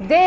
They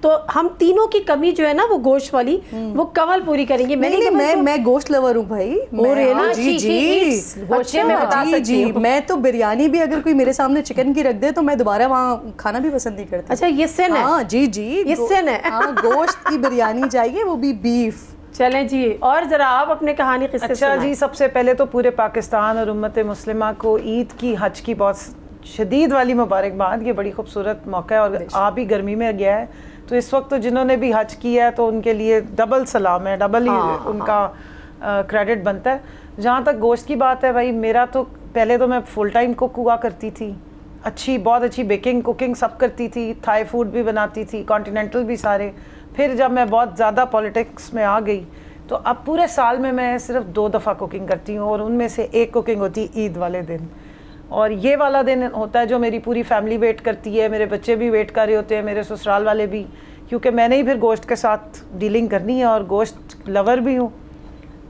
تو ہم تینوں کی کمی جو ہے نا وہ گوشت والی وہ کمل پوری کریں گے. میں گوشت لور ہوں بھائی. جی میں تو بریانی بھی اگر کوئی میرے سامنے چکن کی رکھ دے تو میں دوبارہ وہاں کھانا بھی پسند نہیں کرتی. اچھا یہ سن ہے. ہاں جی یہ سن ہے. گوشت کی بریانی چاہیے, وہ بھی بیف. چلیں جی, اور ذرا آپ اپنے کہانی قصے. اچھا جی, سب سے پہلے تو پورے پاکستان اور امت مسلمہ کو عید کی, حج کی بہت شدید والی مبارکباد. یہ بڑی خوبصورت موقع ہے اور آپ ہی گرمی میں گیا ہے تو اس وقت تو جنہوں نے بھی حج کیا ہے تو ان کے لیے ڈبل سلام ہے, ڈبل ہی ان کا کریڈٹ بنتا ہے. جہاں تک گوشت کی بات ہے بھائی, میرا تو پہلے تو میں فل ٹائم کوک ہوا کرتی تھی, بہت اچھی بیکنگ کوکنگ سب کرتی تھی, تھائی فوڈ بھی بناتی تھی, کانٹیننٹل بھی سارے. پھر جب میں بہت زیادہ پولیٹکس میں آ گئی تو اب پورے سال میں صرف 2 دفعہ کوکنگ کرتی ہوں, اور ان میں سے ایک کوکنگ ہوتی ہے عید والے دن. اور یہ والا دن ہوتا ہے جو میری پوری فیملی ویٹ کرتی ہے, میرے بچے بھی ویٹ کر رہے ہوتے ہیں, میرے سسرال والے بھی, کیونکہ میں نے ہی پھر گوشت کے ساتھ ڈیلنگ کرنی ہے اور گوشت لور بھی ہوں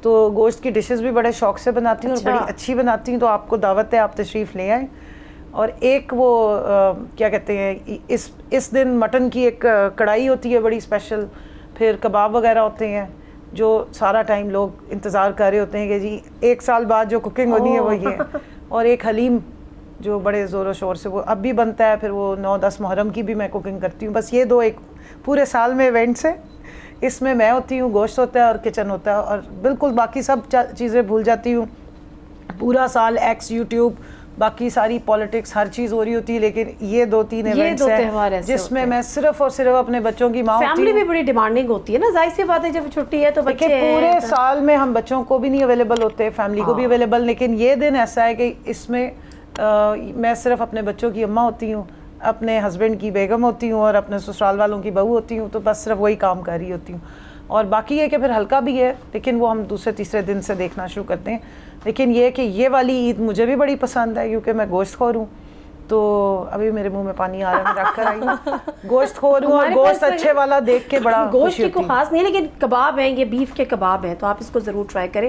تو گوشت کی ڈشز بھی بڑے شوق سے بناتی ہوں اور بڑی اچھی بناتی ہوں. تو آپ کو دعوت ہے, آپ تشریف لے آئیں. اور ایک وہ کیا کہتے ہیں, اس دن مٹن کی ایک کڑھائی ہوتی ہے بڑی اسپیشل, پھر کباب وغیرہ ہوتے ہیں جو سارا ٹائم لوگ انتظار کر رہے ہوتے ہیں کہ جی 1 سال بعد جو کوکنگ ہونی ہے وہ یہ. اور ایک حلیم جو بڑے زور و شور سے وہ اب بھی بنتا ہے, پھر وہ 9-10 محرم کی بھی میں کوکنگ کرتی ہوں. بس یہ 2 ایک پورے سال میں ایونٹس ہیں, اس میں ہوتی ہوں, گوشت ہوتا ہے اور کچن ہوتا ہے, اور بالکل باقی سب چیزیں بھول جاتی ہوں. پورا سال ایکس یوٹیوب باقی ساری پالیٹکس ہر چیز ہو رہی ہوتی ہے, لیکن یہ 2-3 ایونٹس ہیں جس میں میں صرف اور صرف اپنے بچوں کی ماں ہوتی ہوں. فیملی بھی بڑی ڈیمانڈنگ ہوتی ہے نا, ظاہر سی بات ہے جب چھٹی ہے تو بچے پورے سال میں ہم بچوں کو بھی نہیں اویلیبل ہوتے, فیملی کو بھی اویلیبل, لیکن یہ دن ایسا ہے کہ اس میں میں صرف اپنے بچوں کی اماں ہوتی ہوں, اپنے ہسبینڈ کی بیگم ہوتی ہوں اور اپنے سسرال والوں کی بہو ہوتی ہوں, تو بس صرف وہی کام کر رہی ہوتی ہوں. اور باقی یہ کہ پھر ہلکا بھی ہے, لیکن وہ ہم دوسرے تیسرے دن سے دیکھنا شروع کرتے ہیں. لیکن یہ کہ یہ والی عید مجھے بھی بڑی پسند ہے کیونکہ میں گوشت خور ہوں, تو ابھی میرے منہ میں پانی آ رہا ہے, میں رکھ کر آئی ہوں. گوشت خور ہوں اور گوشت اچھے والا دیکھ کے بڑا گوشت کی کوئی خاص نہیں, لیکن کباب ہیں, یہ بیف کے کباب ہیں, تو آپ اس کو ضرور ٹرائی کریں.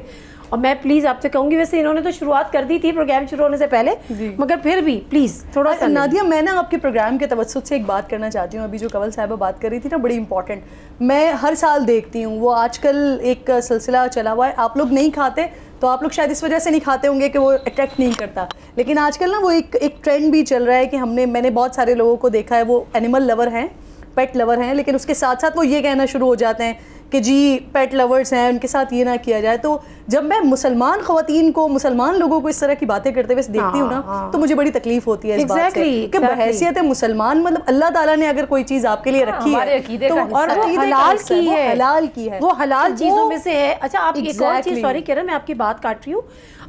اور میں پلیز آپ سے کہوں گی, ویسے انہوں نے تو شروعات کر دی تھی پروگرام شروع ہونے سے پہلے, مگر پھر بھی پلیز تھوڑا سا. نادیہ, میں نا آپ کے پروگرام کے توسط سے ایک بات کرنا چاہتی ہوں. ابھی جو کنول صاحبہ بات کر رہی تھی نا, بڑی امپورٹنٹ, میں ہر سال دیکھتی ہوں, وہ آج کل ایک سلسلہ چلا ہوا ہے, آپ لوگ نہیں کھاتے تو آپ لوگ شاید اس وجہ سے نہیں کھاتے ہوں گے کہ وہ اٹریکٹ نہیں کرتا, لیکن آج کل نا وہ ایک ٹرینڈ بھی چل رہا ہے کہ میں نے بہت سارے لوگوں کو دیکھا ہے, وہ اینیمل لور ہیں, پیٹ لور ہیں, لیکن اس کے ساتھ ساتھ وہ یہ کہنا شروع ہو جاتے ہیں کہ جی پیٹ لورز ہیں, ان کے ساتھ یہ نہ کیا جائے. تو جب میں مسلمان خواتین کو, مسلمان لوگوں کو اس طرح کی باتیں کرتے ہوئے دیکھتی ہوں نا, تو مجھے بڑی تکلیف ہوتی ہے اس بات سے کہ بحیثیت مسلمان, مطلب اللہ تعالیٰ نے اگر کوئی چیز آپ کے لیے رکھی ہے تو اور وہ حلال کی ہے, حلال کی ہے, وہ حلال چیزوں میں سے ہے. اچھا آپ ایک اور چیز, سوری کرن میں آپ کی بات کاٹ رہی ہوں,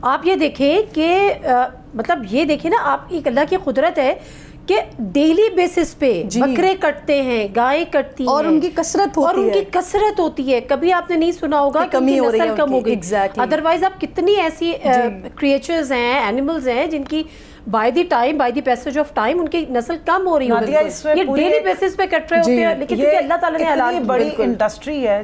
آپ یہ دیکھیں کہ مطلب یہ دیکھیں نا, آپ ایک اللہ کی قدرت ہے کہ ڈیلی بیسس پہ بکرے کٹتے ہیں, گائے کٹتی ہیں, اور ان کی کثرت ہوتی ہے, اور ان کی کثرت ہوتی ہے. کبھی آپ نے نہیں سنا ہوگا کہ کمی ہو رہی ہے, نسل کم ہو گئی. ادروائز آپ کتنی ایسی کریچرز ہیں, اینیملز ہیں جن کی by the time, by the passage of time ان کی نسل کم ہو رہی ہوتی ہے. یہ ڈیلی بیسس پہ کٹ رہے ہوتے ہیں, لیکن کیونکہ اللہ تعالیٰ نے حلال کی. بڑی انڈسٹری ہے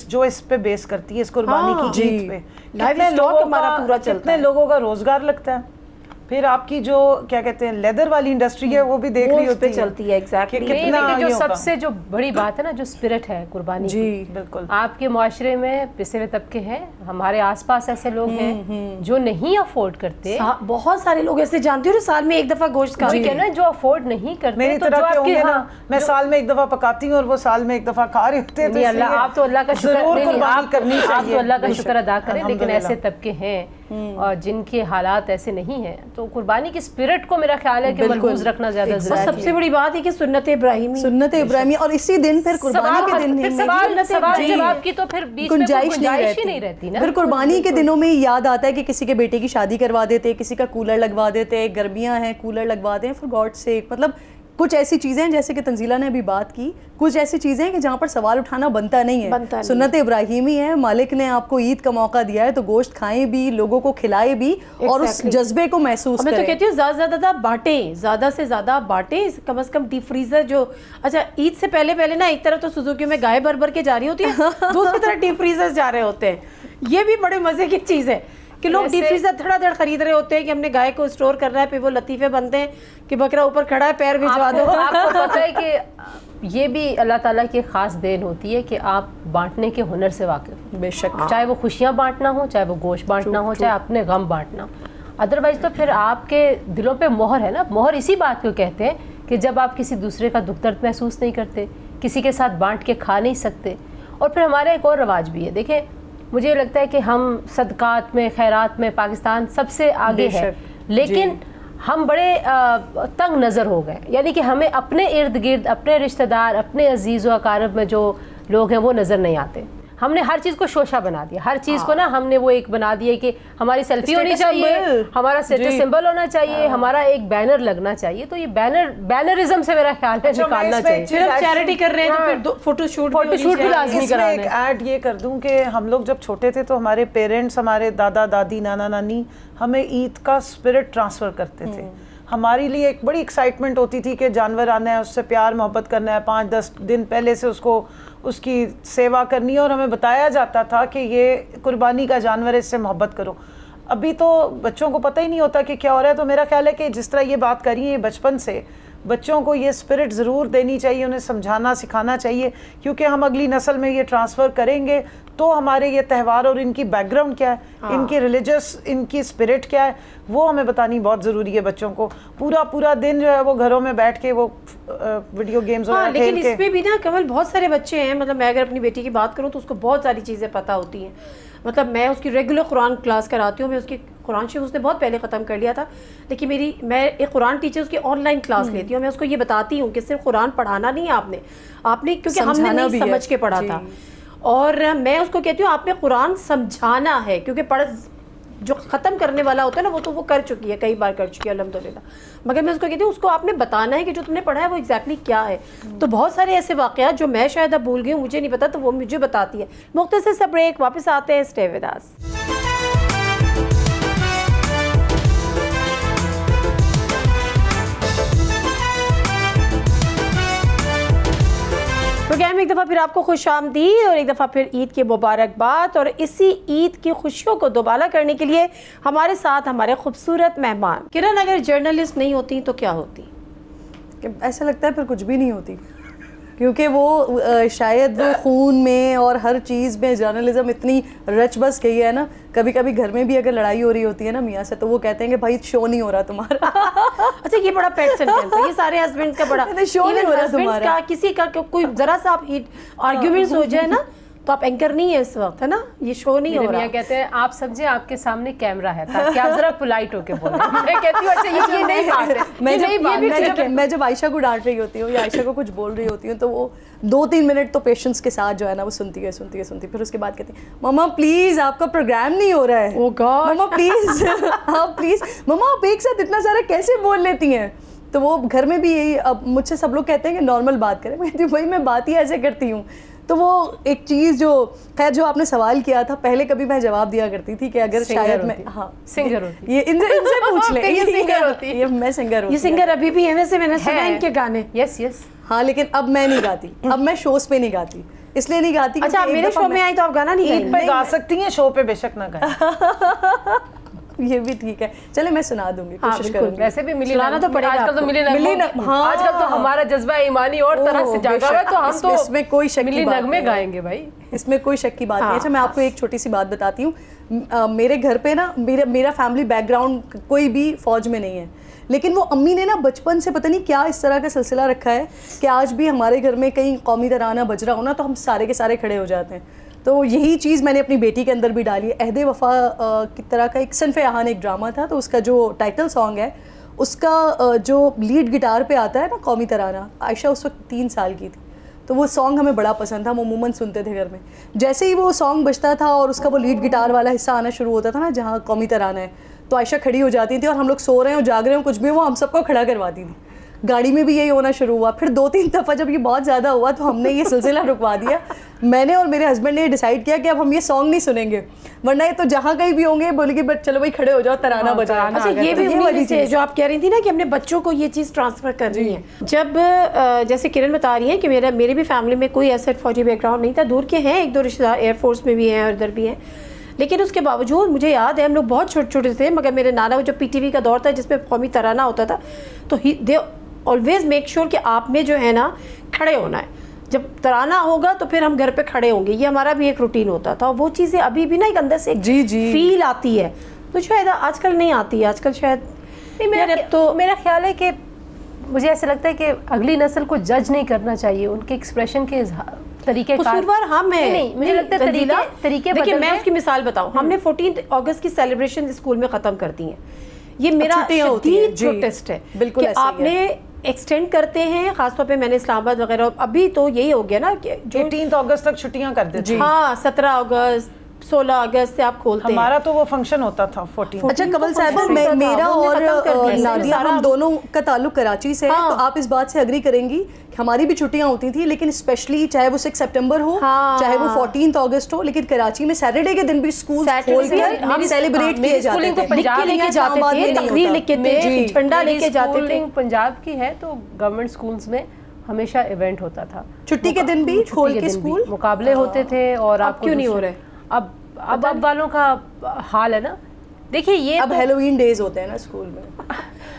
جو اس پہ بیس کرتی ہے, اس قربانی کی عید پہ. لائف اسٹاک ہمارا پورا چلتا ہے, کتنے لوگوں کا روزگار لگتا ہے. پھر آپ کی جو کیا کہتے ہیں لیدر والی انڈسٹری ہے وہ بھی دیکھ رہی ہوتی ہے, چلتی ہے. ایگزیکٹلی. جو سب سے جو بڑی بات ہے نا, جو اسپرٹ ہے قربانی, جی بالکل, آپ کے معاشرے میں پسے ہوئے طبقے ہیں, ہمارے آس پاس ایسے لوگ ہیں جو نہیں افورڈ کرتے, بہت سارے لوگ ایسے جانتے ہو سال میں ایک دفعہ گوشت کھاتے, جو افورڈ نہیں کرتے. میری طرح کے ہوں گے نا, میں سال میں ایک دفعہ پکاتی ہوں اور وہ سال میں ایک دفعہ کھا رہے ہوتے ہیں. آپ تو اللہ کا شکر, آپ تو اللہ کا شکر ادا کریں, لیکن ایسے طبقے ہیں اور جن کے حالات ایسے نہیں ہیں, تو قربانی کی اسپرٹ کو میرا خیال ہے کہ ملحوظ رکھنا زیادہ ضروری ہے. سب سے بڑی بات ہے کہ سنت ابراہیمی, اور اسی دن پھر قربانی کے دن سوال جواب کی تو پھر بیچ میں گنجائش ہی نہیں رہتی نا. پھر قربانی کے دنوں میں یاد آتا ہے کہ کسی کے بیٹے کی شادی کروا دیتے, کسی کا کولر لگوا دیتے, گرمیاں ہیں کولر لگوا دیں, فار گاڈ سیک. مطلب کچھ ایسی چیزیں جیسے کہ تنزیلہ نے ابھی بات کی, کچھ ایسی چیزیں کہ جہاں پر سوال اٹھانا بنتا نہیں ہے. سنت ابراہیمی ہے, مالک نے آپ کو عید کا موقع دیا ہے تو گوشت کھائیں بھی, لوگوں کو کھلائے بھی, اور اس جذبے کو محسوس کریں. میں تو کہتی ہوں زیادہ بانٹیں, زیادہ سے زیادہ بانٹیں, کم از کم ڈیپ فریزر جو, اچھا عید سے پہلے نا ایک طرف تو سوزوکی میں گائے بھر کے جا رہی ہوتی ہے, دوسری طرف ڈیپ فریزر جا رہے ہوتے ہیں. یہ بھی بڑے مزے کی چیز ہے کہ لوگ ڈیپ فریزر دھڑا دھڑ خرید رہے ہوتے ہیں کہ ہم نے گائے کو اسٹور کرنا ہے, پھر وہ لطیفے بنتے ہیں کہ بکرا اوپر کھڑا ہے پیر بھجوا دو. آپ کو پتہ ہے کہ یہ بھی اللہ تعالیٰ کی خاص دین ہوتی ہے کہ آپ بانٹنے کے ہنر سے واقف، بے شک، چاہے وہ خوشیاں بانٹنا ہو، چاہے وہ گوشت بانٹنا ہو، چاہے اپنے غم بانٹنا ہو. ادروائز تو پھر آپ کے دلوں پہ مہر ہے نا. مہر اسی بات کو کہتے ہیں کہ جب آپ کسی دوسرے کا دکھ درد محسوس نہیں کرتے، کسی کے ساتھ بانٹ کے کھا نہیں سکتے. اور پھر ہمارا ایک اور رواج بھی ہے، دیکھیں مجھے لگتا ہے کہ ہم صدقات میں، خیرات میں پاکستان سب سے آگے ہے، لیکن ہم بڑے تنگ نظر ہو گئے. یعنی کہ ہمیں اپنے ارد گرد، اپنے رشتہ دار، اپنے عزیز و اقارب میں جو لوگ ہیں وہ نظر نہیں آتے. ہم نے ہر چیز کو شوشہ بنا دیا، ہر چیز کو نا ہم نے وہ ایک بنا دیا کہ ہماری سیلفی ہونی چاہیے، ہمارا اسٹیٹس سمبل ہونا چاہیے، ہمارا ایک بینر لگنا چاہیے. تو یہ بینرزم سے میرا خیال ہے نکالنا چاہیے. صرف چیریٹی کر رہے ہیں تو پھر فوٹو شوٹ بھی لازمی کرانا ہے. ایک ایڈ یہ کر دوں کہ ہم لوگ جب چھوٹے تھے تو ہمارے پیرنٹس، ہمارے دادا دادی، نانا نانی ہمیں عید کا اسپرٹ ٹرانسفر کرتے تھے. ہمارے لیے ایک بڑی ایکسائٹمنٹ ہوتی تھی کہ جانور آنا ہے، اس سے پیار محبت کرنا ہے، 5-10 دن پہلے سے اس کی سیوا کرنی ہے، اور ہمیں بتایا جاتا تھا کہ یہ قربانی کا جانور ہے، اس سے محبت کرو. ابھی تو بچوں کو پتہ ہی نہیں ہوتا کہ کیا ہو رہا ہے. تو میرا خیال ہے کہ جس طرح یہ بات کری ہے بچپن سے بچوں کو یہ اسپرٹ ضرور دینی چاہیے، انہیں سمجھانا سکھانا چاہیے، کیونکہ ہم اگلی نسل میں یہ ٹرانسفر کریں گے تو ہمارے یہ تہوار اور ان کی بیک گراؤنڈ کیا ہے، ان کی ریلیجس، ان کی اسپرٹ کیا ہے، وہ ہمیں بتانی بہت ضروری ہے. بچوں کو پورا دن جو ہے وہ گھروں میں بیٹھ کے وہ ویڈیو گیمز وغیرہ کھیل کے. لیکن اس میں بھی نا کمل بہت سارے بچے ہیں، مطلب میں اگر اپنی بیٹی کی بات کروں تو اس کو بہت ساری چیزیں پتہ ہوتی ہیں. مطلب میں اس کی ریگولر قرآن کلاس کراتی ہوں، میں اس کی قرآن شریف اس نے بہت پہلے ختم کر لیا تھا، لیکن میں ایک قرآن ٹیچر اس کی آن لائن کلاس لیتی ہوں. میں اس کو یہ بتاتی ہوں کہ صرف قرآن پڑھانا نہیں ہے آپ نے کیونکہ ہم نے نہیں سمجھ کے پڑھا تھا، اور میں اس کو کہتی ہوں آپ نے قرآن سمجھانا ہے، کیونکہ جو ختم کرنے والا ہوتا ہے نا وہ تو وہ کر چکی ہے، کئی بار کر چکی ہے الحمدللہ، مگر میں اس کو کہتی ہوں اس کو آپ نے بتانا ہے کہ جو تم نے پڑھا ہے وہ ایگزیکٹلی کیا ہے. تو بہت سارے ایسے واقعات جو میں شاید اب بھول گئی ہوں، مجھے نہیں پتا، تو وہ مجھے بتاتی ہے. مختصر سا بریک، واپس آتے ہیں. Stay with us. پروگرام ایک دفعہ پھر آپ کو خوش آمدید اور ایک دفعہ پھر عید کی مبارکباد. اور اسی عید کی خوشیوں کو دوبالا کرنے کے لیے ہمارے ساتھ ہمارے خوبصورت مہمان. کرن اگر جرنلسٹ نہیں ہوتی تو کیا ہوتی؟ ایسا لگتا ہے پھر کچھ بھی نہیں ہوتی، کیونکہ وہ شاید وہ خون میں اور ہر چیز میں جرنلزم اتنی رچ بس گئی ہے نا. کبھی کبھی گھر میں بھی اگر لڑائی ہو رہی ہوتی ہے نا میاں سے، تو وہ کہتے ہیں کہ بھائی شو نہیں ہو رہا تمہارا. اچھا یہ بڑا پیٹ سینٹینس ہے، یہ سارے ہسبینڈز کا بڑا شو نہیں ہو رہا تمہارا. کسی کا کوئی ذرا سا آپ آرگیومنٹس ہو جائے نا تو آپ اینکر نہیں ہے اس وقت، ہے نا، یہ شو نہیں ہو رہا. میاں کہتے ہیں آپ سمجھے آپ کے سامنے کیمرہ ہے تاکہ آپ ذرا پولائٹ ہو کے بولیں. میں کہتی ہوں اچھا یہ نہیں بات ہے. میں جب عائشہ کو ڈانٹ رہی ہوتی ہوں یا عائشہ کو کچھ بول رہی ہوتی ہوں تو وہ 2-3 منٹ تو پیشنس کے ساتھ جو ہے نا وہ سنتی ہے پھر اس کے بعد کہتی ہے ماما پلیز آپ کا پروگرام نہیں ہو رہا ہے. او گاڈ ماما پلیز آپ پلیز ماما آپ ایک ساتھ اتنا سارا کیسے بول لیتی ہیں. تو وہ گھر میں بھی یہی، اب مجھ سے سب لوگ کہتے ہیں کہ نارمل بات کریں، میں کہتی ہوں بھائی میں بات ہی ایسے کرتی ہوں. تو وہ ایک چیز جو خیر جو آپ نے سوال کیا تھا پہلے کبھی میں جواب دیا کرتی تھی کہ اگر شاید میں سنگر ہوتی، یہ ان سے پوچھ لیں یہ سنگر ہوتی ہے، میں سنگر ہوتی. یہ سنگر ابھی بھی ہے، ویسے میں نے سنا ان کے گانے. یس یس ہاں لیکن اب میں نہیں گاتی، اب میں شوز پہ نہیں گاتی، اس لیے نہیں گاتی. اچھا میرے شو میں آئی تو آپ گانا نہیں پہ گا سکتی ہیں، شو پہ بے شک نہ گائیں. یہ بھی ٹھیک ہے، چلے میں سنا دوں گی، کوشش کروں گی. ویسے بھی ملی سنانا تو پڑے گا. آج کل تو ملی آج کل تو ہمارا جذبہ ایمانی اور طرح سے جاگا ہوا ہے، تو ہم تو اس میں کوئی شک کی بات نغمے گائیں گے بھائی، اس میں کوئی شک کی بات نہیں. اچھا میں آپ کو ایک چھوٹی سی بات بتاتی ہوں. میرے گھر پہ نا میرا فیملی بیک گراؤنڈ کوئی بھی فوج میں نہیں ہے، لیکن وہ امی نے نا بچپن سے پتہ نہیں کیا اس طرح کا سلسلہ رکھا ہے کہ آج بھی ہمارے گھر میں کہیں قومی ترانہ بج رہا ہونا تو ہم سارے کے سارے کھڑے ہو جاتے ہیں. تو یہی چیز میں نے اپنی بیٹی کے اندر بھی ڈالی ہے. عہد وفا کی طرح کا ایک صنف آہن ایک ڈرامہ تھا، تو اس کا جو ٹائٹل سانگ ہے اس کا جو لیڈ گٹار پہ آتا ہے نا قومی ترانہ، عائشہ اس وقت 3 سال کی تھی، تو وہ سانگ ہمیں بڑا پسند تھا، ہم عموماً سنتے تھے گھر میں. جیسے ہی وہ سانگ بجتا تھا اور اس کا وہ لیڈ گٹار والا حصہ آنا شروع ہوتا تھا نا جہاں قومی ترانہ ہے، تو عائشہ کھڑی ہو جاتی تھی اور ہم لوگ سو رہے ہوں جاگ رہے ہوں کچھ بھی، وہ ہم سب کو کھڑا کرواتی تھی. گاڑی میں بھی یہی ہونا شروع ہوا. پھر 2-3 دفعہ جب یہ بہت زیادہ ہوا تو ہم نے یہ سلسلہ رکوا دیا. میں نے اور میرے ہسبینڈ نے ڈیسائیڈ کیا کہ اب ہم یہ سانگ نہیں سنیں گے، ورنہ یہ تو جہاں کہیں بھی ہوں گے بولے گی بٹ چلو بھائی کھڑے ہو جاؤ ترانہ بجانا. اچھا یہ بھی والی چیز جو آپ کہہ رہی تھی نا کہ اپنے بچوں کو یہ چیز ٹرانسفر کرنی ہے. جب جیسے کرن بتا رہی ہیں کہ میرے بھی فیملی میں کوئی ایسا فوجی بیک گراؤنڈ نہیں تھا، دور کے ہیں 1-2 رشتہ دار ایئر فورس میں بھی ہیں اور ادھر بھی ہیں، لیکن اس کے باوجود مجھے یاد ہے ہم لوگ بہت چھوٹے چھوٹے تھے، مگر میرے نانا وہ جو پی ٹی وی کا دور تھا جس میں قومی ترانہ ہوتا تھا تو آلویز میک شیور کہ آپ نے جو ہے نا کھڑے ہونا ہے. جب ترانہ ہوگا تو پھر ہم گھر پہ کھڑے ہوں گے, یہ ہمارا بھی ایک روٹین ہوتا تھا. وہ چیزیں ابھی بھی نا ایک اندر سے فیل آتی ہے, تو شاید آج کل نہیں آتی ہے. آج کل شاید میرا خیال ہے کہ مجھے ایسا لگتا ہے کہ اگلی نسل کو جج نہیں کرنا چاہیے ان کے ایکسپریشن کے طریقے قصوروار ہم ہیں. نہیں, مجھے لگتا ہے طریقے دیکھیں میں اس کی مثال بتاؤں, ہم نے 14 اگست کی سیلیبریشن اسکول میں ختم کر دی ہیں. یہ میرا شدید پروٹیسٹ ہے کہ آپ نے ایکسٹینڈ کرتے ہیں, خاص طور پہ میں نے اسلام آباد وغیرہ, ابھی تو یہی ہو گیا نا کہ 18 اگست تک چھٹیاں کر دیتے. ہاں 17 اگست 16 اگست سے آپ کھولتے ہیں. ہمارا تو وہ فنکشن ہوتا تھا 14. اچھا کنول صاحبہ, میرا اور نادیہ ہم دونوں کا تعلق کراچی سے ہے, تو آپ اس بات سے اگری کریں گی کہ ہماری بھی چھٹیاں ہوتی تھیں, لیکن اسپیشلی چاہے وہ 6 سپٹمبر ہو چاہے وہ 14 اگست ہو, لیکن کراچی میں سیٹرڈے کے دن بھی اسکول کھول کر ہم سیلیبریٹ کیے جاتے تھے. پنجاب لے کے جاتے تھے, تقریر لے کے تھے, جھنڈا لے کے جاتے تھے. پنجاب کی ہے تو گورنمنٹ اسکولز میں ہمیشہ ایونٹ ہوتا تھا, چھٹی کے دن بھی کھول کے اسکول مقابلے ہوتے تھے. اور آپ کیوں نہیں ہو رہے؟ اب والوں کا حال ہے نا, دیکھیے یہ اب ہیلووین ڈیز ہوتے ہیں نا اسکول میں,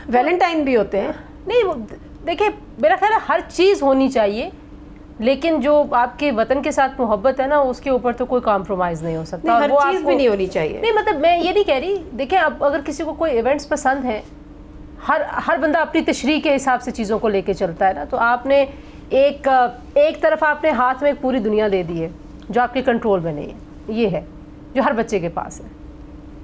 ویلنٹائن بھی ہوتے ہیں. نہیں دیکھیے میرا خیال ہے ہر چیز ہونی چاہیے, لیکن جو آپ کے وطن کے ساتھ محبت ہے نا اس کے اوپر تو کوئی کمپرومائز نہیں ہو سکتا. ہر چیز بھی نہیں ہونی چاہیے. نہیں مطلب میں یہ نہیں کہہ رہی, دیکھیں اب اگر کسی کو کوئی ایونٹس پسند ہیں, ہر بندہ اپنی تشریح کے حساب سے چیزوں کو لے کے چلتا ہے نا, تو آپ نے ایک طرف آپ نے ہاتھ میں ایک پوری دنیا دے دی ہے جو آپ کے کنٹرول میں نہیں ہے. یہ ہے جو ہر بچے کے پاس ہے,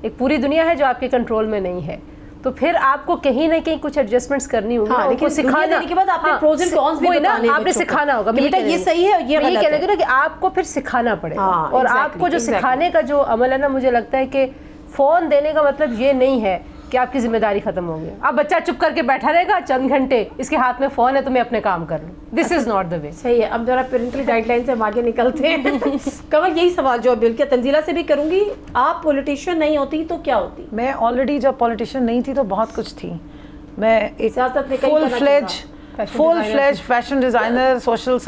ایک پوری دنیا ہے جو آپ کے کنٹرول میں نہیں ہے, تو پھر آپ کو کہیں نہ کہیں کچھ ایڈجسٹمنٹس کرنی ہوگی. ہاں, لیکن سکھانے کے بعد آپ نے پروز اینڈ کونس بھی بتانے ہیں, آپ نے سکھانا ہوگا یہ صحیح ہے یہ غلط ہے. یہ کہنے کہ آپ کو پھر سکھانا پڑے گا, اور آپ کو جو سکھانے کا جو عمل ہے نا, مجھے لگتا ہے کہ فون دینے کا مطلب یہ نہیں ہے کہ آپ کی ذمہ داری ختم ہو گئی. اب بچہ چپ کر کے بیٹھا رہے گا چند گھنٹے, اس کے ہاتھ میں فون ہے تو میں اپنے کام کر لوں. دس از ناٹ دا وے. صحیح ہے. اب ذرا پیرنٹل گائیڈ لائن سے ہم آگے نکلتے ہیں. کنول یہی سوال جو بلکہ تنزیلہ سے بھی کروں گی, آپ پولیٹیشین نہیں ہوتی تو کیا ہوتی؟ میں آلریڈی جب پولیٹیشین نہیں تھی تو بہت کچھ تھی. میں سیاست میں full fledged fashion designer, social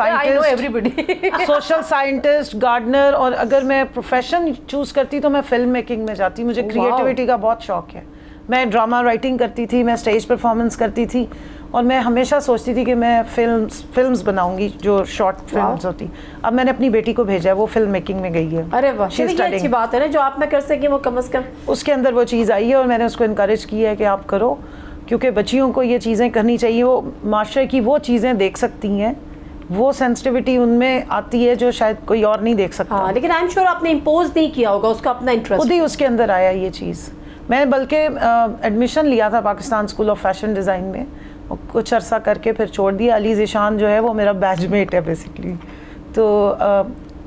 scientist, gardener, اور اگر میں پروفیشن چوز کرتی تو میں فلم میکنگ میں جاتی. مجھے کریٹیوٹی کا بہت شوق ہے. میں ڈرامہ رائٹنگ کرتی تھی, میں اسٹیج پرفارمنس کرتی تھی, اور میں ہمیشہ سوچتی تھی کہ میں فلمز بناؤں گی جو شارٹ فلمز ہوتی. اب میں نے اپنی بیٹی کو بھیجا ہے, وہ فلم میکنگ میں گئی ہے. ارے واہ, یہ اچھی بات ہے نا, جو آپ نہ کر سکیں وہ کم از کم اس کے اندر وہ چیز آئی ہے, اور میں نے اس کو انکریج کیا ہے کہ آپ کرو, کیونکہ بچیوں کو یہ چیزیں کرنی چاہیے. وہ معاشرے کی وہ چیزیں دیکھ سکتی ہیں, وہ سینسٹیوٹی ان میں آتی ہے جو شاید کوئی اور نہیں دیکھ سکتا. لیکن آئی ایم شیور آپ نے امپوز نہیں کیا ہوگا, اس کا اپنا انٹرسٹ خود ہی اس کے اندر آیا یہ چیز. میں بلکہ ایڈمیشن لیا تھا Pakistan school of fashion design میں, کچھ عرصہ کر کے پھر چھوڑ دیا. علی ذیشان جو ہے وہ میرا بیچ میٹ ہے بیسکلی. تو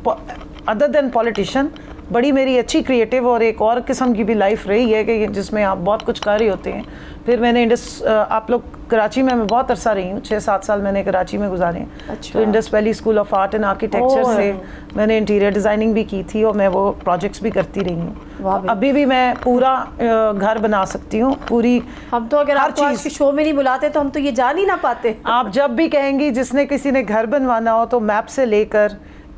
ادر دین پولیٹیشین بڑی میری اچھی کریٹیو اور ایک اور قسم کی بھی لائف رہی ہے کہ جس میں آپ بہت کچھ کر رہے ہوتے ہیں. پھر میں نے آپ لوگ کراچی میں بہت عرصہ رہی ہوں, 6-7 سال میں نے کراچی میں گزارے ہیں. تو Indus valley school of art and architecture سے میں نے انٹیریئر ڈیزائننگ بھی کی تھی, اور میں وہ پروجیکٹس بھی کرتی رہی ہوں. ابھی بھی میں پورا گھر بنا سکتی ہوں پوری. ہم تو اگر آپ آج کے شو میں نہیں بلاتے تو ہم تو یہ جان ہی نہ پاتے. آپ جب بھی کہیں گی جس نے کسی نے گھر بنوانا ہو تو میپ سے لے کر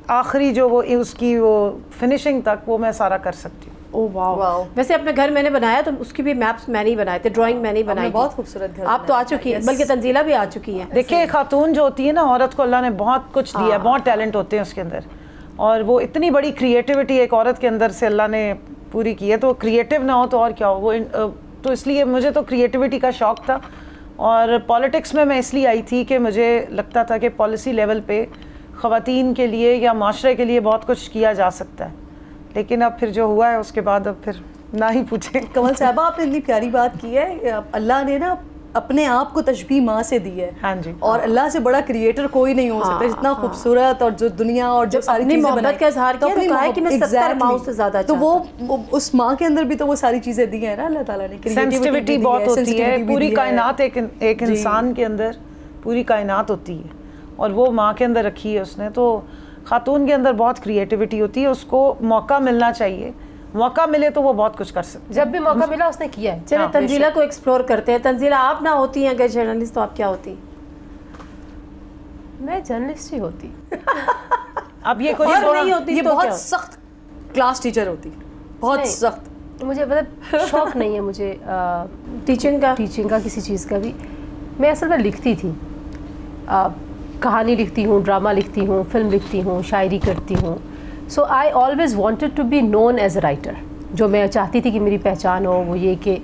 آخری جو وہ اس کی وہ فنیشنگ تک وہ میں سارا کر سکتی ہوں. او واو. ویسے اپنے گھر میں نے بنایا تو اس کی بھی میپس میں نے بنائے تھے, ڈرائنگ میں نے بنائی. بہت خوبصورت گھر آپ تو آ چکی ہیں, بلکہ تنزیلہ بھی آ چکی ہے. دیکھیں خاتون جو ہوتی ہے نا, عورت کو اللہ نے بہت کچھ دیا ہے, بہت ٹیلنٹ ہوتے ہیں اس کے اندر, اور وہ اتنی بڑی کریٹیوٹی ایک عورت کے اندر سے اللہ نے پوری کی ہے. تو کریٹیو نہ ہو تو اور کیا ہو. وہ تو اس لیے مجھے تو کریٹیوٹی کا شوق تھا, اور پالیٹکس میں اس لیے آئی تھی کہ مجھے لگتا تھا کہ پالیسی لیول پہ خواتین کے لیے یا معاشرے کے لیے بہت کچھ کیا جا سکتا ہے. لیکن اب پھر جو ہوا ہے اس کے بعد اب پھر نہ ہی پوچھیں. کنول صاحبہ آپ نے اتنی پیاری بات کی ہے, اللہ نے نا اپنے آپ کو تشبیہ ماں سے دی ہے. ہاں جی. اور اللہ سے بڑا کریٹر کوئی نہیں ہو سکتا, جتنا خوبصورت اور جو دنیا اور جو ساری چیزیں محبت کا اظہار کیا تو کہا ہے کہ میں 70 ماؤں سے زیادہ. تو وہ اس ماں کے اندر بھی تو وہ ساری چیزیں دی ہیں نا اللہ تعالیٰ نے. سینسٹیوٹی بہت ہوتی ہے, پوری کائنات ایک انسان کے اندر پوری کائنات ہوتی ہے, اور وہ ماں کے اندر رکھی ہے اس نے. تو خاتون کے اندر بہت کریٹیوٹی ہوتی ہے, اس کو موقع ملنا چاہیے, موقع ملے تو وہ بہت کچھ کر سکتے. جب بھی موقع ملا اس نے کیا ہے. چلے تنزیلہ کو ایکسپلور کرتے ہیں. تنزیلہ آپ نہ ہوتی ہیں اگر جرنلسٹ تو آپ کیا ہوتی؟ میں جرنلسٹ ہی ہوتی. اب یہ کوئی نہیں ہوتی, یہ بہت سخت کلاس ٹیچر ہوتی, بہت سخت. مجھے مطلب شوق نہیں ہے مجھے ٹیچنگ کا کسی چیز کا بھی. میں اصل میں لکھتی تھی, کہانی لکھتی ہوں, ڈرامہ لکھتی ہوں, فلم لکھتی ہوں, شاعری کرتی ہوں. So I always wanted to be known as a writer. جو میں چاہتی تھی کہ میری پہچان ہو وہ یہ کہ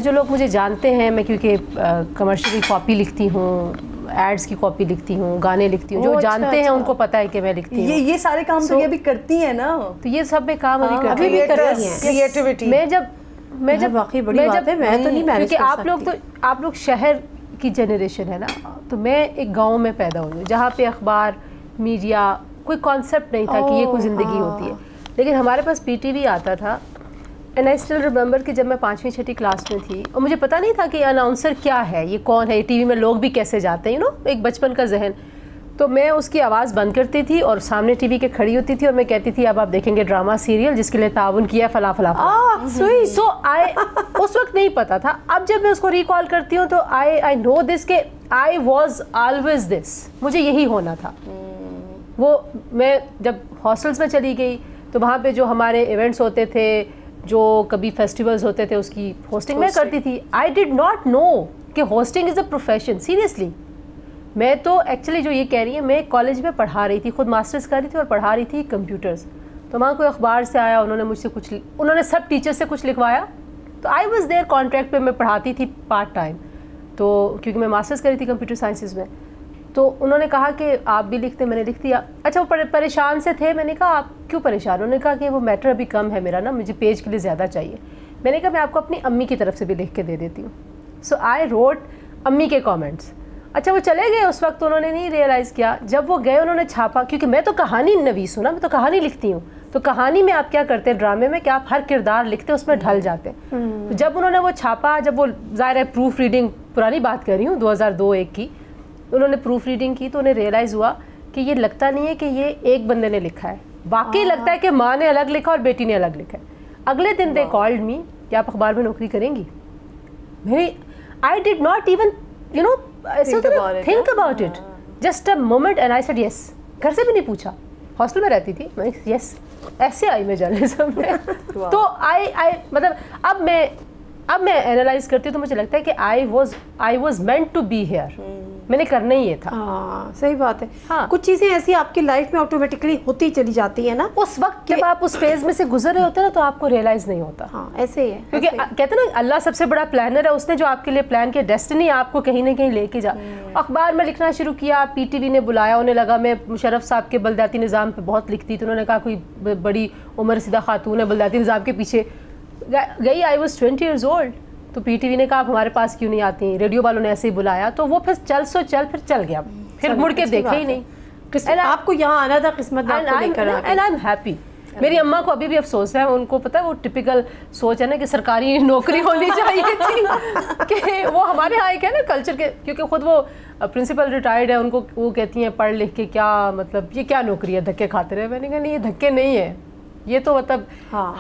جو لوگ مجھے جانتے ہیں, میں کیونکہ کمرشل کی کاپی لکھتی ہوں, ایڈز کی کاپی لکھتی ہوں, گانے لکھتی ہوں, جو جانتے ہیں ان کو پتہ ہے کہ میں لکھتی ہوں. یہ سارے کام تو یہ بھی کرتی ہیں نا, تو یہ سب میں کام ابھی کرتی ہیں. کریٹیوٹی میں جب واقعی بڑی بات ہے, میں تو نہیں مینیج کر سکتی. آپ لوگ شہر کی جنریشن ہے نا, تو میں ایک گاؤں میں پیدا ہوئی ہوں جہاں پہ اخبار, میڈیا, کوئی کانسیپٹ نہیں تھا کہ یہ کوئی زندگی ہوتی ہے. لیکن ہمارے پاس پی ٹی وی آتا تھا, اینڈ آئی اسٹل ریمبر کہ جب میں 5ویں 6ٹھی کلاس میں تھی اور مجھے پتہ نہیں تھا کہ اناؤنسر کیا ہے, یہ کون ہے, ٹی وی میں لوگ بھی کیسے جاتے ہیں, ایک بچپن کا ذہن. تو میں اس کی آواز بند کرتی تھی اور سامنے ٹی وی کے کھڑی ہوتی تھی اور میں کہتی تھی اب آپ دیکھیں گے ڈرامہ سیریل جس کے لیے تعاون کیا ہے فلاں فلاں. سو اس وقت نہیں پتا تھا. اب جب میں اس کو ریکال کرتی ہوں تو آئی نو دس کہ آئی واز آلویز دس, مجھے یہی ہونا تھا. وہ میں جب ہاسٹلس میں چلی گئی تو وہاں پہ جو ہمارے ایونٹس ہوتے تھے, جو کبھی فیسٹیولز ہوتے تھے, اس کی ہوسٹنگ میں کرتی تھی. آئی ڈڈ ناٹ نو کہ hosting is a profession. Seriously میں تو ایکچولی جو یہ کہہ رہی ہے, میں کالج میں پڑھا رہی تھی, خود ماسٹرز کر رہی تھی اور پڑھا رہی تھی کمپیوٹرز. تو وہاں کوئی اخبار سے آیا, انہوں نے مجھ سے انہوں نے سب ٹیچر سے کچھ لکھوایا, تو آئی واز دیئر کانٹریکٹ پہ. میں پڑھاتی تھی پارٹ ٹائم, تو کیونکہ میں ماسٹرز کر رہی تھی کمپیوٹر سائنسز میں. تو انہوں نے کہا کہ آپ بھی لکھتے, میں نے لکھ دیا. اچھا وہ پریشان سے تھے, میں نے کہا آپ کیوں پریشان؟ انہوں نے کہا کہ وہ میٹر ابھی کم ہے میرا نا, مجھے پیج کے لیے زیادہ چاہیے. میں نے کہا میں آپ کو اپنی امی کی طرف سے بھی لکھ کے دے دیتی ہوں. سو آئی روٹ امی کے کامنٹس. اچھا وہ چلے گئے, اس وقت انہوں نے نہیں ریئلائز کیا. جب وہ گئے انہوں نے چھاپا, کیونکہ میں تو کہانی نویس ہوں نا, میں تو کہانی لکھتی ہوں. تو کہانی میں آپ کیا کرتے ہیں ڈرامے میں کہ آپ ہر کردار لکھتے اس میں ڈھل جاتے ہیں. جب انہوں نے وہ چھاپا, جب وہ ظاہر ہے پروف ریڈنگ, پرانی بات کر رہی ہوں 2002-01 کی, انہوں نے پروف ریڈنگ کی تو انہیں ریئلائز ہوا کہ یہ لگتا نہیں ہے کہ یہ ایک بندے نے لکھا ہے, واقعی لگتا ہے کہ ماں نے الگ لکھا اور بیٹی نے الگ لکھا ہے. اگلے دن دے کالڈ می کہ آپ اخبار میں نوکری کریں گی. I did not even think about it, just a moment, and I said yes. گھر سے بھی نہیں پوچھا, ہاسٹل میں رہتی تھی, میں یس ایسے آئی میں جرنلزم میں. تو مطلب اب میں اینالائز کرتی ہوں تو مجھے لگتا ہے کہ I was meant to be here. میں نے کرنا ہی یہ تھا. ہاں صحیح بات ہے. کچھ چیزیں ایسی آپ کی لائف میں آٹومیٹکلی ہوتی چلی جاتی ہے نا, اس وقت جب آپ اس فیز میں سے گزر رہے ہوتے ہیں نا تو آپ کو ریئلائز نہیں ہوتا. ہاں ایسے ہی ہے, کیونکہ کہتے ہیں نا اللہ سب سے بڑا پلانر ہے, اس نے جو آپ کے لیے پلان کیا, ڈیسٹنی آپ کو کہیں نہ کہیں لے کے جا. اخبار میں لکھنا شروع کیا, پی ٹی وی نے بلایا, انہیں لگا میں مشرف صاحب کے بلدیاتی نظام پہ بہت لکھتی, تو انہوں نے کہا کوئی بڑی عمر رسیدہ خاتون ہے بلدیاتی نظام کے پیچھے گئی. I was 20 years old. تو پی ٹی وی نے کہا آپ ہمارے پاس کیوں نہیں آتی ہیں, ریڈیو والوں نے ایسے ہی بلایا, تو وہ پھر پھر چل گیا, پھر مڑ کے دیکھے ہی نہیں. آپ کو یہاں آنا تھا, قسمت آپ کو لے کر آ گئی. And I am happy. میری اماں کو ابھی بھی افسوس ہے, ان کو پتہ ہے وہ ٹپیکل سوچ ہے نا کہ سرکاری نوکری ہونی چاہیے تھی, کہ وہ ہمارے یہاں ایک ہے نا کلچر کے, کیونکہ خود وہ پرنسپل ریٹائرڈ ہے, ان کو وہ کہتی ہیں پڑھ لکھ کے کیا مطلب یہ کیا نوکری ہے, دھکے کھاتے رہے. میں نے کہا نہیں, یہ دھکے نہیں ہے, یہ تو مطلب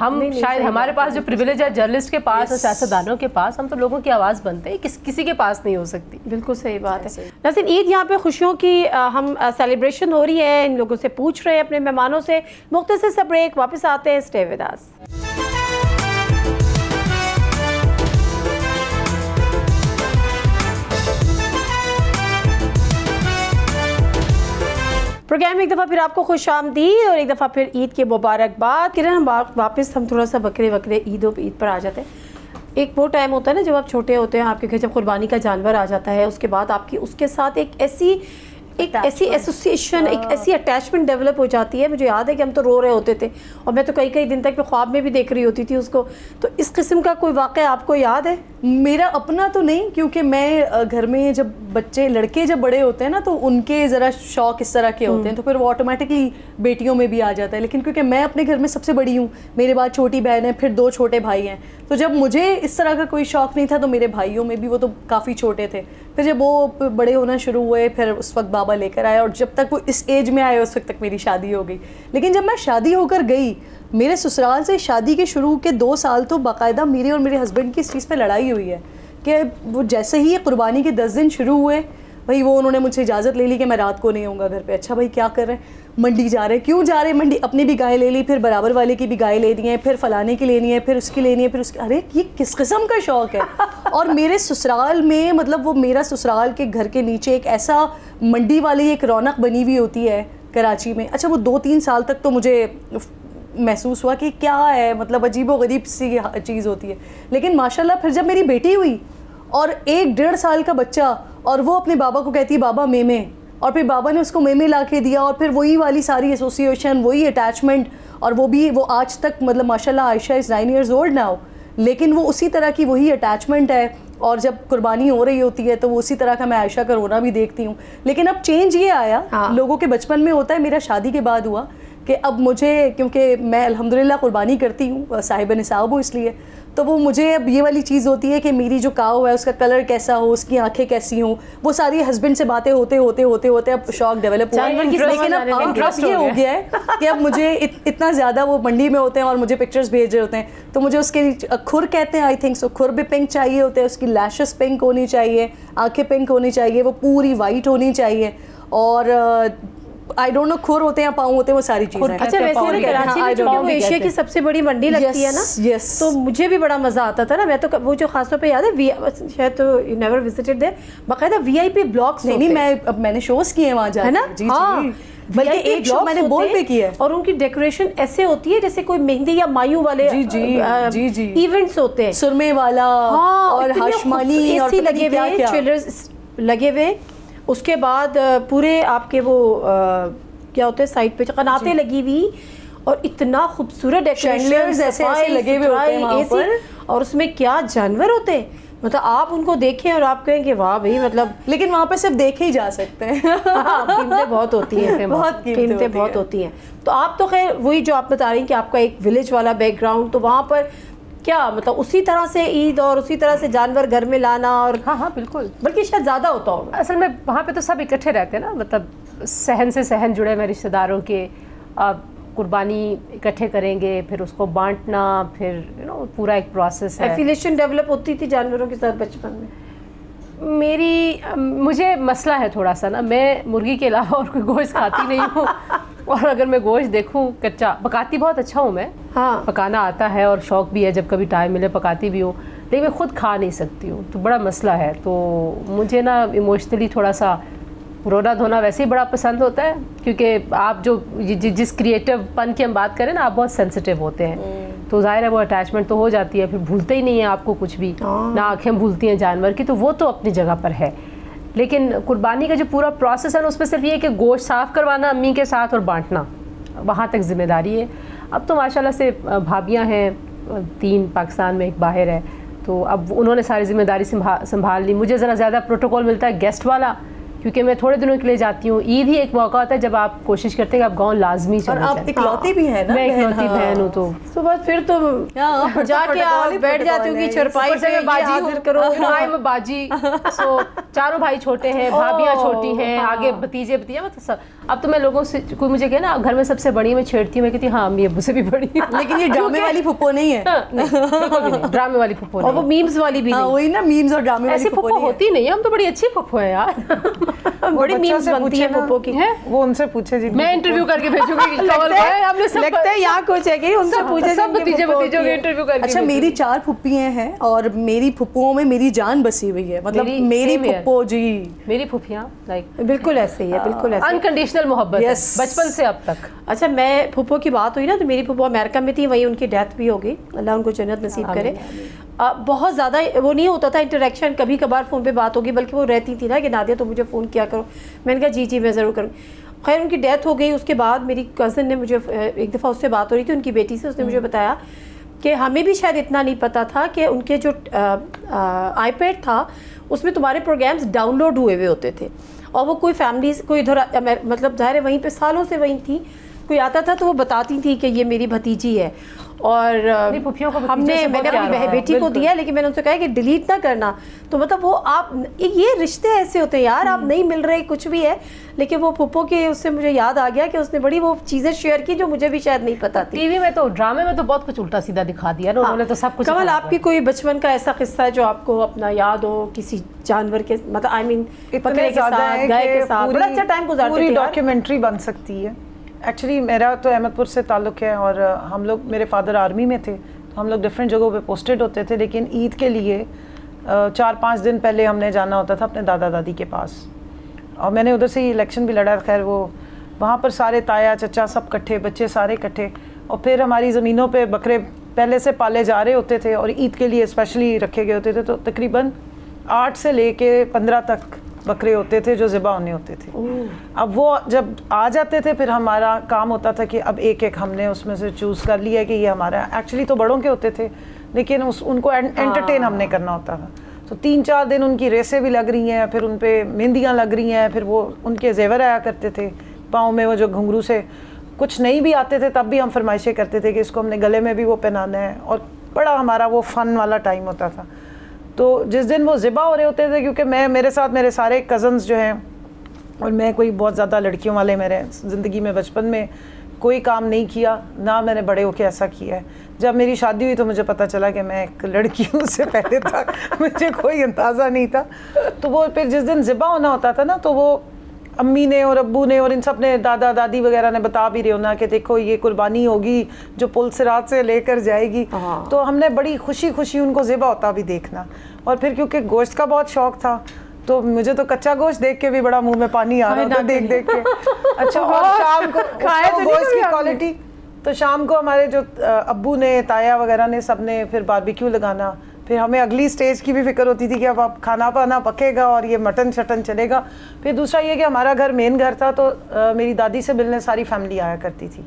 ہم شاید ہمارے پاس جو پریویلیج ہے جرنلسٹ کے پاس اور سیاستدانوں کے پاس, ہم تو لوگوں کی آواز بنتے ہیں, کسی کے پاس نہیں ہو سکتی. بالکل صحیح بات ہے. ناظرین عید یہاں پہ خوشیوں کی ہم سیلیبریشن ہو رہی ہے, ان لوگوں سے پوچھ رہے ہیں اپنے مہمانوں سے. مختصر سا بریک, واپس آتے ہیں, اسٹے ود اس. پروگرام میں ایک دفعہ پھر آپ کو خوش آمدید اور ایک دفعہ پھر عید کی مبارکباد. کرن ہم واپس تھوڑا سا بکرے عید پر آ جاتے ہیں. ایک وہ ٹائم ہوتا ہے نا جب آپ چھوٹے ہوتے ہیں, آپ کے گھر جب قربانی کا جانور آ جاتا ہے, اس کے بعد آپ کی اس کے ساتھ ایک ایسی ایسوسیشن, ایک ایسی اٹیچمنٹ ڈیولپ ہو جاتی ہے. مجھے یاد ہے کہ ہم تو رو رہے ہوتے تھے, اور میں تو کئی دن تک خواب میں بھی دیکھ رہی ہوتی تھی اس کو. تو اس قسم کا کوئی واقعہ آپ کو یاد ہے؟ میرا اپنا تو نہیں, کیونکہ میں گھر میں جب بچے لڑکے جب بڑے ہوتے ہیں نا تو ان کے ذرا شوق اس طرح کے ہوتے ہیں, تو پھر وہ آٹومیٹکلی بیٹیوں میں بھی آ جاتا ہے. لیکن کیونکہ میں اپنے گھر میں سب سے بڑی ہوں, میرے بعد چھوٹی بہن ہے, پھر 2 چھوٹے بھائی ہیں, تو جب مجھے اس طرح کا کوئی شوق نہیں تھا تو میرے بھائیوں میں بھی, وہ تو کافی چھوٹے تھے. پھر جب وہ بڑے ہونا شروع ہوئے, پھر اس وقت بابا لے کر آئے, اور جب تک وہ اس ایج میں آئے اس وقت تک میری شادی ہو گئی. لیکن جب میں شادی ہو کر گئی, میرے سسرال سے شادی کے شروع کے 2 سال تو باقاعدہ میرے اور میرے ہسبینڈ کی اس چیز پہ لڑائی ہوئی ہے کہ وہ جیسے ہی قربانی کے 10 دن شروع ہوئے, بھائی وہ انہوں نے مجھ سے اجازت لے لی کہ میں رات کو نہیں آؤں گا گھر پہ. اچھا بھائی کیا کر رہے ہیں؟ منڈی جا رہے ہیں. کیوں جا رہے ہیں منڈی؟ اپنی بھی گائے لے لی, پھر برابر والے کی بھی گائے لینی ہے, پھر فلانے کی لینی ہے, پھر اس کی لینی ہے, پھر اس کی. ارے یہ کس قسم کا شوق ہے. اور میرے سسرال میں مطلب وہ میرا سسرال کے گھر کے نیچے ایک ایسا منڈی والی ایک رونق بنی ہوئی ہوتی ہے کراچی میں. اچھا وہ 2-3 سال تک تو مجھے محسوس ہوا کہ کیا ہے, مطلب عجیب و غریب سی چیز ہوتی ہے. لیکن ماشاءاللہ پھر جب میری بیٹی ہوئی اور 1-1.5 سال کا بچہ, اور وہ اپنے بابا کو کہتی ہے بابا میمے, اور پھر بابا نے اس کو میمے لا کے دیا, اور پھر وہی والی ساری ایسوسیشن, وہی اٹیچمنٹ, اور وہ بھی وہ آج تک مطلب ماشاءاللہ عائشہ از 9 years old now, لیکن وہ اسی طرح کی وہی اٹیچمنٹ ہے. اور جب قربانی ہو رہی ہوتی ہے تو وہ اسی طرح کا میں عائشہ کا رونا بھی دیکھتی ہوں. لیکن اب چینج یہ آیا, لوگوں کے بچپن میں ہوتا ہے, میرا شادی کے بعد ہوا کہ اب مجھے, کیونکہ میں الحمدللہ قربانی کرتی ہوں, صاحب نصاب ہوں, اس لیے تو وہ مجھے اب یہ والی چیز ہوتی ہے کہ میری جو کاؤ ہے اس کا کلر کیسا ہو, اس کی آنکھیں کیسی ہوں, وہ ساری ہسبینڈ سے باتیں ہوتے اب شوق ڈیولپ ہوا ہے. لیکن اب یہ ہو گیا ہے کہ اب مجھے اتنا زیادہ وہ منڈی میں ہوتے ہیں اور مجھے پکچرز بھیج رہے ہوتے ہیں, تو مجھے اس کے کھر کہتے ہیں آئی تھنک سو, کھر بھی پنک چاہیے ہوتے ہیں, اس کی لیشز پنک ہونی چاہیے, آنکھیں پنک ہونی چاہیے, وہ پوری وائٹ ہونی چاہیے, اور آئی ڈونٹ نو کھر ہوتے ہیں, پاؤں ہوتے ہیں, وہ ساری چیزیں. اچھا ویسے کراچی میں جو ایشیا کی سب سے بڑی منڈی لگتی ہے نا, تو مجھے بھی بڑا مزہ آتا تھا نا. میں تو وہ جو خاص طور پہ یاد ہے, شاید تو نیور وزٹڈ دیر, باقاعدہ VIP بلاکس. نہیں میں نے شوز کیے ہیں وہاں جا, ہے نا, بلکہ ایک شو میں نے بول پہ کیا ہے, اور ان کی ڈیکوریشن ایسے ہوتی ہے جیسے کوئی مہندی یا مایوں والے ایونٹس ہوتے ہیں, سرمے والا اور ہاشمانی اور لگے ہوئے, چلرز لگے ہوئے, اس کے بعد پورے آپ کے وہ کیا ہوتے ہیں سائڈ پہ قناتیں لگی ہوئی, اور اتنا خوبصورت ڈیکوریشن ایسے لگے ہوئے ہوتے ہیں وہاں پر, اور اس میں کیا جانور ہوتے ہیں, مطلب آپ ان کو دیکھیں اور آپ کہیں کہ واہ بھائی, مطلب. لیکن وہاں پہ صرف دیکھے ہی جا سکتے ہیں, قیمتیں بہت ہوتی ہیں, بہت قیمتیں بہت ہوتی ہیں. تو آپ تو خیر وہی جو آپ بتا رہی ہیں کہ آپ کا ایک ولیج والا بیک گراؤنڈ, تو وہاں پر کیا مطلب اسی طرح سے عید اور اسی طرح سے جانور گھر میں لانا, اور ہاں بالکل, بلکہ شاید زیادہ ہوتا ہوگا. اصل میں وہاں پہ تو سب اکٹھے رہتے ہیں نا, مطلب صحن سے صحن جڑے ہوئے رشتہ داروں کے. اب قربانی اکٹھے کریں گے, پھر اس کو بانٹنا, پھر پورا ایک پروسیس ہے. ایفیلیشن ڈیولپ ہوتی تھی جانوروں کے ساتھ بچپن میں. مجھے مسئلہ ہے تھوڑا سا نا, میں مرغی کے علاوہ اور کوئی گوشت کھاتی نہیں ہوں, اور اگر میں گوشت دیکھوں کچا, پکاتی بہت اچھا ہوں میں, پکانا آتا ہے اور شوق بھی ہے, جب کبھی ٹائم ملے پکاتی بھی ہوں, لیکن میں خود کھا نہیں سکتی ہوں, تو بڑا مسئلہ ہے. تو مجھے نا ایموشنلی تھوڑا سا رونا دھونا ویسے ہی بڑا پسند ہوتا ہے, کیونکہ آپ جو جس کریٹو پن کی ہم بات کریں نا, آپ بہت سینسٹیو ہوتے ہیں, تو ظاہر ہے وہ اٹیچمنٹ تو ہو جاتی ہے, پھر بھولتے ہی نہیں ہیں آپ کو کچھ بھی, نہ آنکھیں بھولتی ہیں جانور کی, تو وہ تو اپنی جگہ پر ہے. لیکن قربانی کا جو پورا پروسیس ہے نا, اس میں صرف یہ کہ گوشت صاف کروانا امی کے ساتھ اور بانٹنا, وہاں تک ذمہ داری ہے. اب تو ماشاءاللہ سے بھابیاں ہیں 3 پاکستان میں, 1 باہر ہے, تو اب انہوں نے ساری ذمہ داری سنبھال لی. مجھے ذرا زیادہ پروٹوکول ملتا ہے گیسٹ والا, کیونکہ میں تھوڑے دنوں کے لیے جاتی ہوں. عید ہی ایک موقع ہوتا ہے جب آپ کوشش کرتے ہیں کہ آپ گاؤں لازمی چلے جائیں. اور آپ اکلوتی بھی ہیں نا, میں اکلوتی بہن ہوں, تو صبح پھر تو جا کے آپ بیٹھ جاتی ہوں کہ چرپائی سے باجی حاضر کرو. میں باجی, سو چاروں بھائی چھوٹے ہیں, بھابیاں چھوٹی ہیں, آگے بھتیجے مطلب سب. اب تو میں لوگوں سے, کوئی مجھے کہے نا گھر میں سب سے بڑی, میں چھیڑتی ہوں, میں کہتی ہوں ہاں امی ابو سے بھی بڑی. لیکن یہ ڈرامے والی پھپھو نہیں ہے, ڈرامے والی پھپھو, اور وہ میمز والی بھی نہیں. وہی نا, میمز اور ڈرامے والی پھپھو ہوتی نہیں, ہم تو بڑی اچھی پھپھو ہیں یار, بڑی میمز بنتی ہے پھپھو کی. وہ ان سے پوچھے جی, میں انٹرویو کر کے بھیجوں گی. لگتا ہے یہاں کچھ ہے کہ ان سے پوچھے, سب بھتیجے بھتیجوں کے انٹرویو کر کے. اچھا میری 4 پھپھیاں ہیں, اور میری پھپھوؤں میں میری جان بسی ہوئی ہے, مطلب میری پھپھو, جی میری پھپھیاں لائک بالکل ایسے ہی ہے, بالکل ایسے انکنڈیشنل محبت بچپن سے اب تک. اچھا میں پھپھو کی بات ہوئی نا, تو میری پھپھو امریکہ میں تھی, وہیں ان کی ڈیتھ بھی ہو گئی, اللہ ان کو جنت نصیب کرے. بہت زیادہ وہ نہیں ہوتا تھا انٹریکشن, کبھی کبھار فون پہ بات ہوگی, بلکہ وہ رہتی تھی نا کہ نادیہ تو مجھے فون کیا کرو. میں نے کہا جی میں ضرور کروں. خیر ان کی ڈیتھ ہو گئی. اس کے بعد میری کزن نے مجھے, ایک دفعہ اس سے بات ہو رہی تھی ان کی بیٹی سے, اس نے مجھے بتایا کہ ہمیں بھی شاید اتنا نہیں پتا تھا کہ ان کے جو آئی پیڈ تھا اس میں تمہارے پروگرامز ڈاؤن لوڈ ہوئے ہوتے تھے, اور وہ کوئی فیملیز کوئی ادھر مطلب ظاہر ہے وہیں پہ سالوں سے وہیں تھی, کوئی آتا تھا تو وہ بتاتی تھی کہ یہ میری بھتیجی ہے. اور ہم نے میں نے اپنی بیٹی کو دیا لیکن میں نے ان سے کہا کہ ڈیلیٹ نہ کرنا. تو مطلب وہ آپ یہ رشتے ایسے ہوتے ہیں یار, آپ نہیں مل رہے کچھ بھی ہے, لیکن وہ پھپھو کے اس سے مجھے یاد آ گیا کہ اس نے بڑی وہ چیزیں شیئر کی جو مجھے بھی شاید نہیں پتا تھی. ٹی وی میں تو ڈرامے میں تو بہت کچھ الٹا سیدھا دکھا دیا نا انہوں نے تو سب کچھ. کمل آپ کی کوئی بچپن کا ایسا قصہ ہے جو آپ کو اپنا یاد ہو کسی جانور کے, مطلب آئی مین بکرے کے ساتھ, گائے کے ساتھ, بڑا اچھا ٹائم گزارتے تھے. پوری ڈاکیومنٹری بن سکتی ہے. ایکچولی میرا تو احمد پور سے تعلق ہے اور ہم لوگ, میرے فادر آرمی میں تھے تو ہم لوگ ڈفرینٹ جگہوں پہ پوسٹڈ ہوتے تھے, لیکن عید کے لیے 4-5 دن پہلے ہم نے جانا ہوتا تھا اپنے دادا دادی کے پاس. اور میں نے ادھر سے ہی الیکشن بھی لڑا, خیر وہ وہاں پر سارے تایا چچا سب کٹھے, بچے سارے کٹھے, اور پھر ہماری زمینوں پہ بکرے پہلے سے پالے جا رہے ہوتے تھے اور عید کے لیے اسپیشلی رکھے گئے ہوتے تھے. تو تقریباً 8 سے لے کے 15 تک بکرے ہوتے تھے جو ذبح ہونے ہوتے تھے. اب وہ جب آ جاتے تھے پھر ہمارا کام ہوتا تھا کہ اب ایک ایک ہم نے اس میں سے چوز کر لیا کہ یہ ہمارا, ایکچولی تو بڑوں کے ہوتے تھے لیکن ان کو انٹرٹین ہم نے کرنا ہوتا تھا. تو 3-4 دن ان کی ریسیں بھی لگ رہی ہیں, پھر ان پہ مہندیاں لگ رہی ہیں, پھر وہ ان کے زیور آیا کرتے تھے پاؤں میں, وہ جو گھنگرو سے کچھ نہیں بھی آتے تھے تب بھی ہم فرمائشیں کرتے تھے کہ اس کو ہم نے گلے میں بھی وہ پہنانا ہے, اور بڑا ہمارا وہ فن والا ٹائم ہوتا تھا. تو جس دن وہ ذبح ہو رہے ہوتے تھے, کیونکہ میرے ساتھ میرے سارے کزنز جو ہیں, اور میں کوئی بہت زیادہ لڑکیوں والے, میرے زندگی میں بچپن میں کوئی کام نہیں کیا, نہ میں نے بڑے ہو کے ایسا کیا ہے. جب میری شادی ہوئی تو مجھے پتہ چلا کہ میں ایک لڑکی ہوں, سے پہلے تک مجھے کوئی اندازہ نہیں تھا. تو وہ پھر جس دن ذبح ہونا ہوتا تھا نا, تو وہ امی نے اور ابو نے اور ان سب نے, دادا دادی وغیرہ نے بتا بھی رہے ہونا کہ دیکھو یہ قربانی ہوگی جو پل صراط سے لے کر جائے گی. تو ہم نے بڑی خوشی خوشی ان کو ذبح ہوتا بھی دیکھنا. اور پھر کیونکہ گوشت کا بہت شوق تھا تو مجھے تو کچا گوشت دیکھ کے بھی بڑا منہ میں پانی آ رہا تھا دیکھ دیکھ کے. اچھا, اور شام کو گوشت کی کوالٹی, تو شام کو ہمارے جو ابو نے, تایا وغیرہ نے, سب نے پھر باربیکیو لگانا. پھر ہمیں اگلی سٹیج کی بھی فکر ہوتی تھی کہ اب کھانا پانا پکے گا اور یہ مٹن شٹن چلے گا. پھر دوسرا یہ کہ ہمارا گھر مین گھر تھا تو میری دادی سے ملنے ساری فیملی آیا کرتی تھی,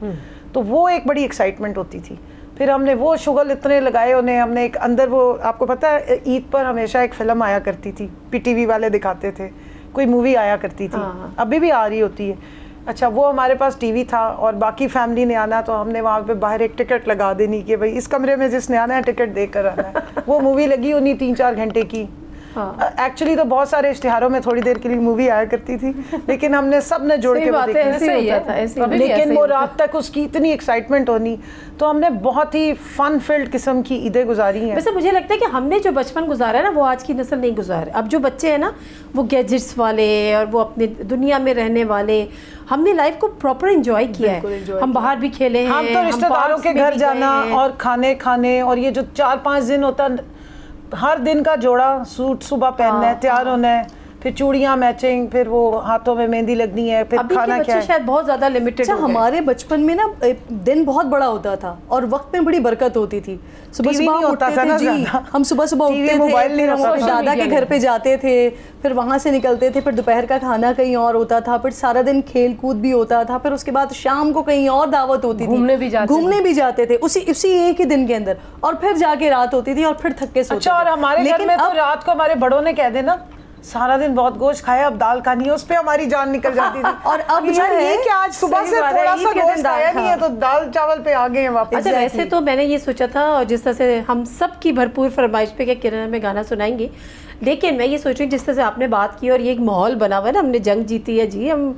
تو وہ ایک بڑی ایکسائٹمنٹ ہوتی تھی. پھر ہم نے وہ شغل اتنے لگائے انہیں, ہم نے ایک اندر, وہ آپ کو پتہ ہے عید پر ہمیشہ ایک فلم آیا کرتی تھی, پی ٹی وی والے دکھاتے تھے, کوئی مووی آیا کرتی تھی, ابھی بھی آ رہی ہوتی ہے. اچھا, وہ ہمارے پاس ٹی وی تھا اور باقی فیملی نے آنا تو ہم نے وہاں پہ باہر ایک ٹکٹ لگا دینی کہ بھائی اس کمرے میں جس نے آنا ہے ٹکٹ دے کر آنا ہے. وہ مووی لگی ہونی 3-4 گھنٹے کی. ایکچولی تو بہت سارے اشتہاروں میں تھوڑی دیر کے لیے مووی آیا کرتی تھی, لیکن ہم نے سب نے جوڑ کے دیکھی, لیکن وہ رات تک اس کی اتنی ایکسائٹمنٹ ہونی. تو ہم نے بہت ہی فن فلڈ قسم کی عیدیں گزاری ہیں. ویسے مجھے لگتا ہے کہ ہم نے جو بچپن گزارا ہے نا وہ آج کی نسل نہیں گزارے. اب جو بچے ہیں نا وہ گیجٹس والے اور وہ اپنے دنیا میں رہنے والے, ہم نے لائف کو پراپر انجوائے کیا ہے. ہم باہر بھی کھیلے ہیں, ہم تو رشتہ داروں کے گھر جانا اور کھانے, اور یہ جو 4-5 دن ہوتا, ہر دن کا جوڑا سوٹ صبح پہننا ہے, تیار ہونا ہے, پھر چوڑیاں میچنگ, پھر وہ ہاتھوں میں مہندی لگنی ہے, پھر کھانا کیا ہے. شاید بہت زیادہ لمیٹڈ. ہمارے بچپن میں نا دن بہت بڑا ہوتا تھا اور وقت میں بڑی برکت ہوتی تھی. صبح صبح اٹھتے تھے, جی ہم صبح صبح اٹھتے تھے, دادا کے گھر پہ جاتے تھے, پھر وہاں سے نکلتے تھے, پھر دوپہر کا کھانا کہیں اور ہوتا تھا, پھر سارا دن کھیل کود بھی ہوتا تھا, پھر اس کے بعد شام کو کہیں اور دعوت ہوتی تھی, گھومنے بھی جاتے تھے اسی ایک ہی دن کے اندر, اور پھر جا کے رات ہوتی تھی اور پھر تھک کے سوتے. اچھا, اور ہمارے گھر میں تو رات کو ہمارے بڑوں نے کہہ دینا سارا دن بہت گوشت کھایا, اب دال کھانی ہے, اس پہ ہماری جان نکل جاتی تھی. اور اب یہ کہ آج صبح سے تھوڑا سا گوشت آیا نہیں ہے تو دال چاول پہ آ گئے ہیں واپس. اچھا, ویسے تو میں نے یہ سوچا تھا, اور جس طرح سے ہم سب کی بھرپور فرمائش پہ کہ کرن میں گانا سنائیں گے, لیکن میں یہ سوچ رہی ہوں جس طرح سے آپ نے بات کی اور یہ ایک ماحول بنا ہوا ہے نا, ہم نے جنگ جیتی ہے جی, ہم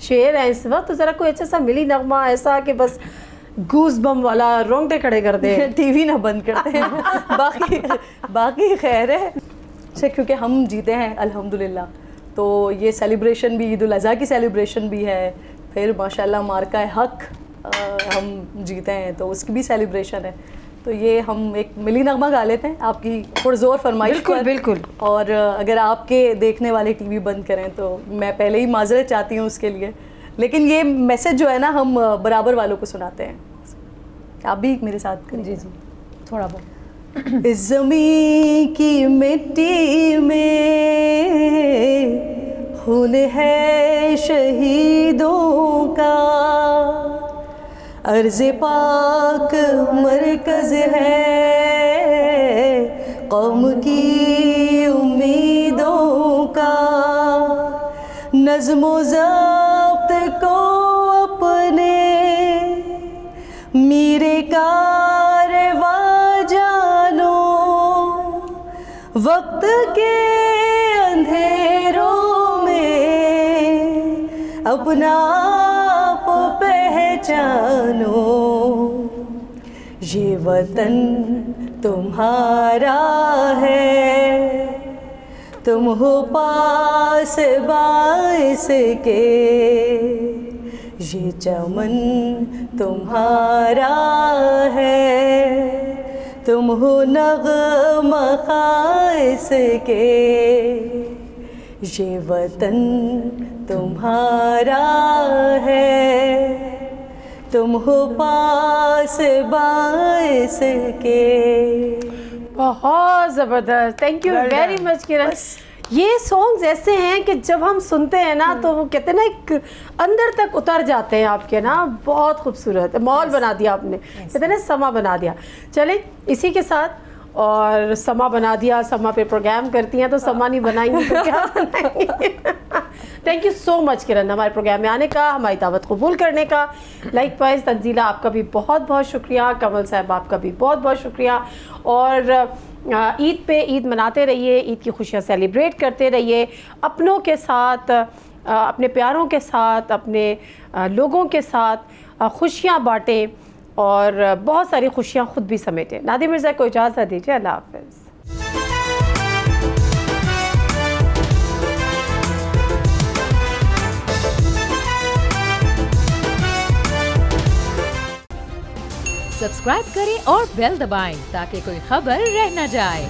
شیر ہیں اس وقت, تو ذرا کوئی اچھا سا ملی نغمہ ایسا کہ بس گوز بم والا رونگٹے کھڑے کر دے. ٹی وی نہ بند کرتے ہیں, باقی خیر ہے. اچھا, کیونکہ ہم جیتے ہیں الحمدللہ, تو یہ سیلیبریشن بھی عید الاضحیٰ کی سیلیبریشن بھی ہے, پھر ماشاءاللہ مارکہ حق ہم جیتے ہیں تو اس کی بھی سیلیبریشن ہے. تو یہ ہم ایک ملی نغمہ گا لیتے ہیں آپ کی پرزور فرمائش پر. بالکل. اور اگر آپ کے دیکھنے والے ٹی وی بند کریں تو میں پہلے ہی معذرت چاہتی ہوں اس کے لیے, لیکن یہ میسج جو ہے نا ہم برابر والوں کو سناتے ہیں. آپ بھی میرے ساتھ کریں. جی تھوڑا بہت. اس زمین کی مٹی میں خون ہے شہیدوں کا, عرض پاک مرکز ہے قوم کی امیدوں کا, نظم و ضبط کو اپنے میرے کار وقت کے اندھیروں میں اپنا آپ پہچانو، یہ وطن تمہارا ہے، تم ہو پاس باعث کے، یہ چمن تمہارا ہے، تم ہو نغمہ خاص کے، یہ وطن تمہارا ہے، تم ہو پاس باعث کے۔ بہت زبردست، تھینک یو ویری مچ کرن۔ یہ سانگز ایسے ہیں کہ جب ہم سنتے ہیں نا تو وہ کہتے ہیں نا ایک اندر تک اتر جاتے ہیں آپ کے نا، بہت خوبصورت ماحول بنا دیا آپ نے، کہتے ہیں نا سما بنا دیا۔ چلیں اسی کے ساتھ، اور سما بنا دیا، سما پہ پروگرام کرتی ہیں تو سما نہیں بنائیں گی تو کیا بنائیں گی؟ تھینک یو سو مچ کرن ہمارے پروگرام میں آنے کا، ہماری دعوت قبول کرنے کا۔ لائک وائز تنزیلہ آپ کا بھی بہت بہت شکریہ، کمل صاحب آپ کا بھی بہت بہت شکریہ، اور عید پہ عید مناتے رہیے، عید کی خوشیاں سیلیبریٹ کرتے رہیے، اپنوں کے ساتھ، اپنے پیاروں کے ساتھ، اپنے لوگوں کے ساتھ خوشیاں بانٹیں، اور بہت ساری خوشیاں خود بھی سمیٹیں۔ نادی مرزا کو اجازت دیجیے، اللہ حافظ۔ سبسکرائب کریں اور بیل دبائیں تاکہ کوئی خبر رہ نہ جائے۔